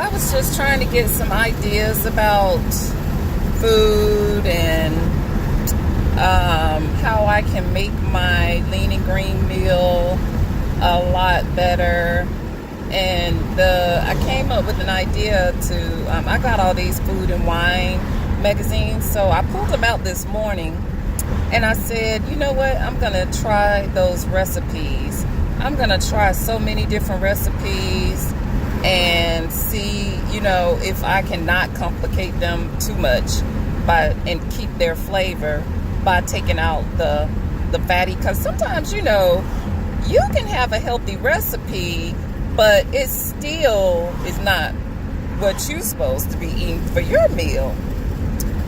I was just trying to get some ideas about food and how I can make my lean and green meal a lot better. And I came up with an idea to, I got all these food and wine magazines, so I pulled them out this morning and I said, you know what, I'm going to try those recipes. I'm going to try so many different recipes and see, if I can not complicate them too much and keep their flavor by taking out the fatty, because sometimes, you can have a healthy recipe, but it still is not what you're supposed to be eating for your meal.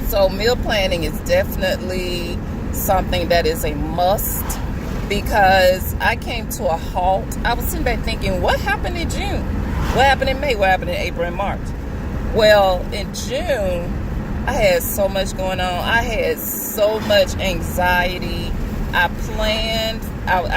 So meal planning is definitely something that is a must, because I came to a halt. I was sitting back thinking, what happened in June? What happened in May? What happened in April and March? Well, in June, I had so much going on. I had so much anxiety. I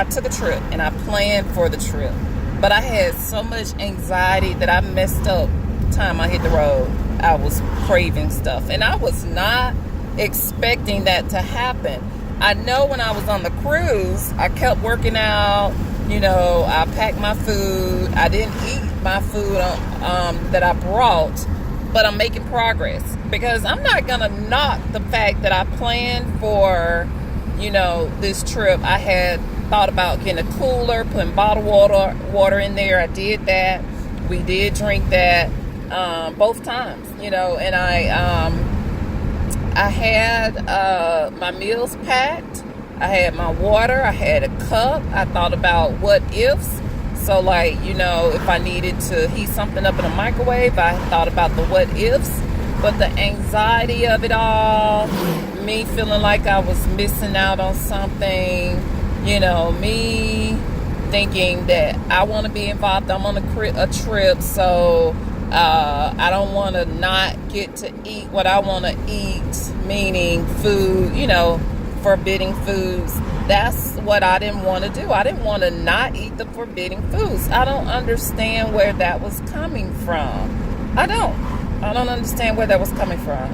took a trip and I planned for the trip, but I had so much anxiety that I messed up the time I hit the road. I was craving stuff, and I was not expecting that to happen. I know when I was on the cruise, I kept working out. I packed my food. I didn't eat my food that I brought, but I'm making progress, because I'm not gonna knock the fact that I planned for, this trip. I had thought about getting a cooler, putting bottled water in there. I did that. We did drink that both times, and I had my meals packed. I had my water. I had a cup. I thought about what ifs. So, if I needed to heat something up in a microwave, I thought about the what ifs. But the anxiety of it all, me feeling like I was missing out on something, me thinking that I want to be involved. I'm on a trip, so I don't want to not get to eat what I want to eat, meaning food, forbidding foods. That's what I didn't want to do. I didn't want to not eat the forbidding foods. I don't understand where that was coming from. I don't understand where that was coming from.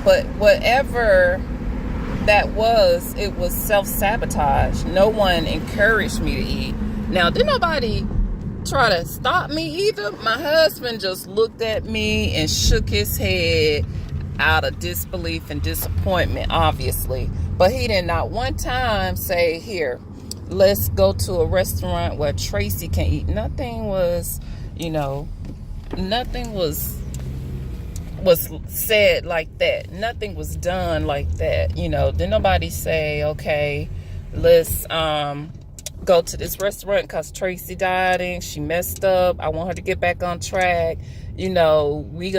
But whatever that was, it was self-sabotage. No one encouraged me to eat. Now, did nobody try to stop me either? My husband just looked at me and shook his head out of disbelief and disappointment, obviously. But he did not one time say, here, let's go to a restaurant where Tracy can eat. Nothing was said like that. Nothing was done like that. Did nobody say, okay, let's go to this restaurant because Tracy dieting, she messed up, I want her to get back on track, nobody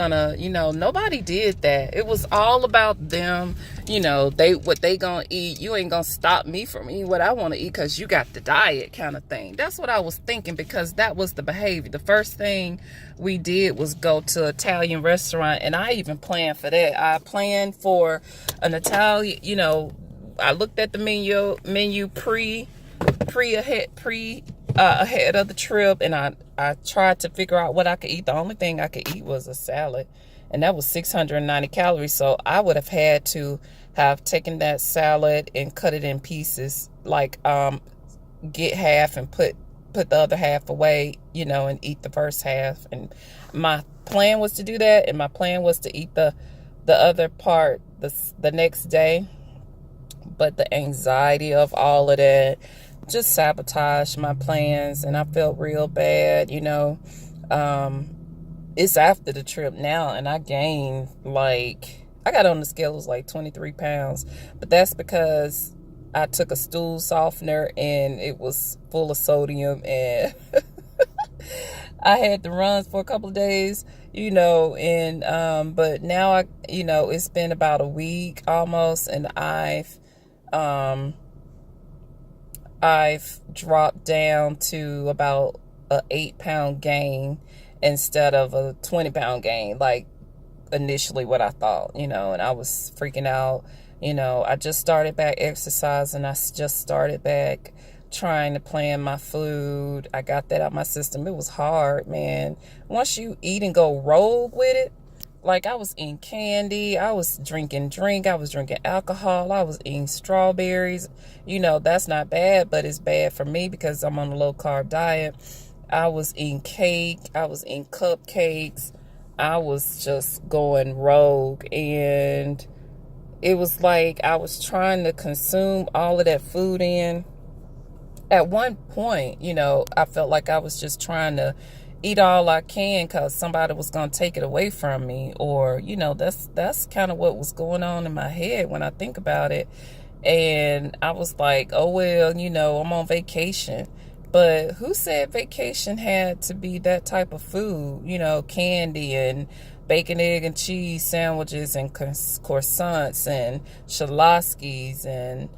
did that. It was all about them. What they gonna eat. You ain't gonna stop me from eating what I want to eat because you got the diet, kind of thing. That's what I was thinking, because that was the behavior. The first thing we did was go to an Italian restaurant, and I even planned for that. I planned for an Italian, I looked at the menu ahead of the trip, and I tried to figure out what I could eat. The only thing I could eat was a salad, and that was 690 calories. So I would have had to have taken that salad and cut it in pieces, get half and put the other half away, and eat the first half. And my plan was to do that, and my plan was to eat the other part the next day. But the anxiety of all of that just sabotaged my plans, and I felt real bad. It's after the trip now, and I gained I got on the scale, it was 23 pounds, but that's because I took a stool softener and it was full of sodium, and I had the runs for a couple of days, and but now it's been about a week almost, and I've dropped down to about a 8-pound gain instead of a 20-pound gain, initially what I thought, and I was freaking out. I just started back exercising. I just started back trying to plan my food. I got that out my system. It was hard, man. Once you eat and go rogue with it, like I was eating candy, I was drinking I was drinking alcohol, I was eating strawberries. That's not bad, but it's bad for me because I'm on a low carb diet. I was eating cake, I was eating cupcakes. I was just going rogue, and it was like I was trying to consume all of that food in. At one point, I felt like I was just trying to eat all I can because somebody was going to take it away from me, or that's kind of what was going on in my head when I think about it. And I was like, oh well, I'm on vacation. But who said vacation had to be that type of food? Candy and bacon, egg, and cheese sandwiches and croissants and shalaskis and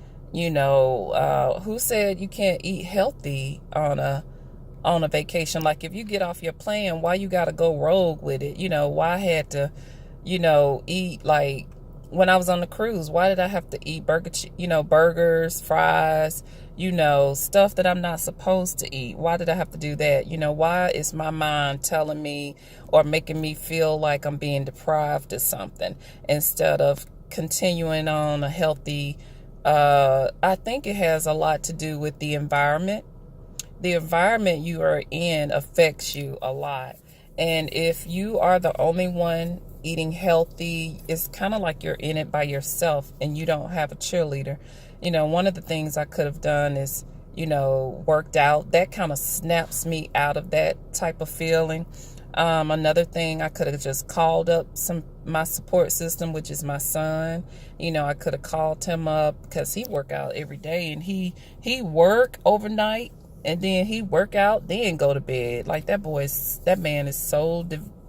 who said you can't eat healthy on a vacation? Like, if you get off your plane, why you gotta go rogue with it? Why I had to eat, like when I was on the cruise, why did I have to eat burgers, fries, stuff that I'm not supposed to eat? Why did I have to do that? Why is my mind telling me or making me feel like I'm being deprived of something instead of continuing on a healthy? I think it has a lot to do with the environment. The environment you are in affects you a lot. And if you are the only one eating healthy, it's kind of like you're in it by yourself and you don't have a cheerleader. One of the things I could have done is, worked out. That kind of snaps me out of that type of feeling. Another thing, I could have just called up my support system, which is my son. I could have called him up because he work out every day, and he work overnight, and then he work out, then go to bed. Like, that man is so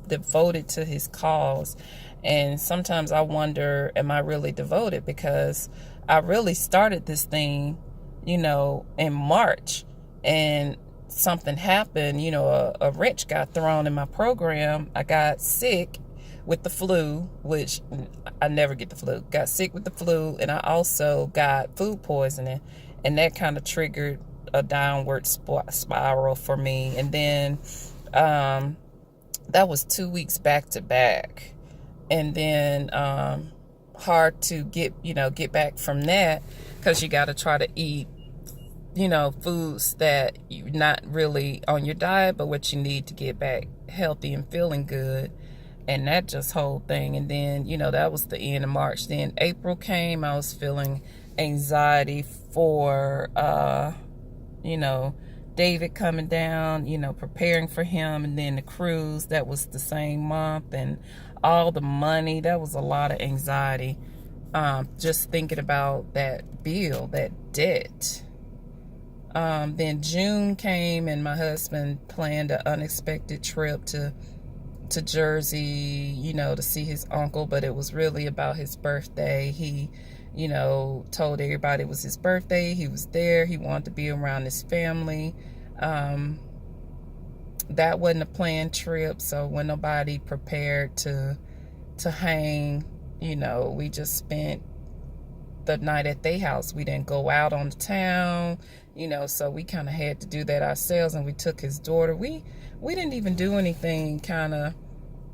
devoted to his cause. And sometimes I wonder, am I really devoted? Because I really started this thing, in March, and something happened. A wrench got thrown in my program. I got sick with the flu, which I never get the flu. Got sick with the flu, and I also got food poisoning, and that kind of triggered a downward spiral for me. And then that was 2 weeks back to back, and then hard to get back from that, because you got to try to eat foods that you're not really on your diet, but what you need to get back healthy and feeling good. And that just whole thing. And then that was the end of March. Then April came. I was feeling anxiety for David coming down, preparing for him, and then the cruise, that was the same month, and all the money. That was a lot of anxiety, just thinking about that bill, that debt. Then June came, and my husband planned an unexpected trip to Jersey, to see his uncle, but it was really about his birthday. He told everybody it was his birthday. He was there. He wanted to be around his family. That wasn't a planned trip, so when nobody prepared to hang, we just spent the night at their house. We didn't go out on the town, so we kind of had to do that ourselves, and we took his daughter. We didn't even do anything kind of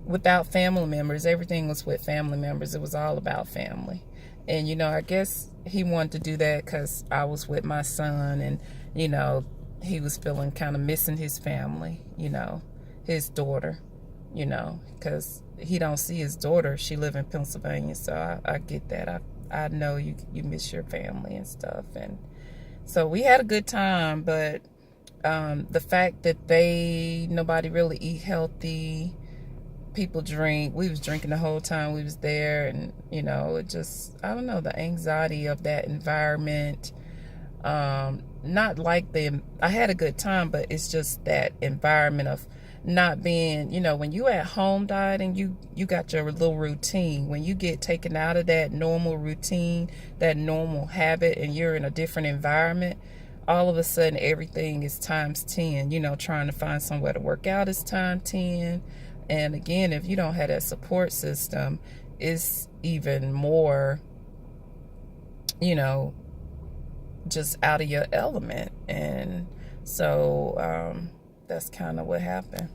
without family members. Everything was with family members. It was all about family. And, I guess he wanted to do that because I was with my son, and, he was feeling kind of missing his family, his daughter, because he don't see his daughter. She live in Pennsylvania, so I get that. I know you miss your family and stuff. And so we had a good time, but the fact that nobody really eat healthy, people drink. We was drinking the whole time we was there, and it just, I don't know, the anxiety of that environment. Not like I had a good time, but it's just that environment of not being, when you at home dieting, you got your little routine. When you get taken out of that normal routine, that normal habit, and you're in a different environment, all of a sudden everything is times 10. Trying to find somewhere to work out is times 10. And again, if you don't have that support system, it's even more, just out of your element. And so that's kind of what happened.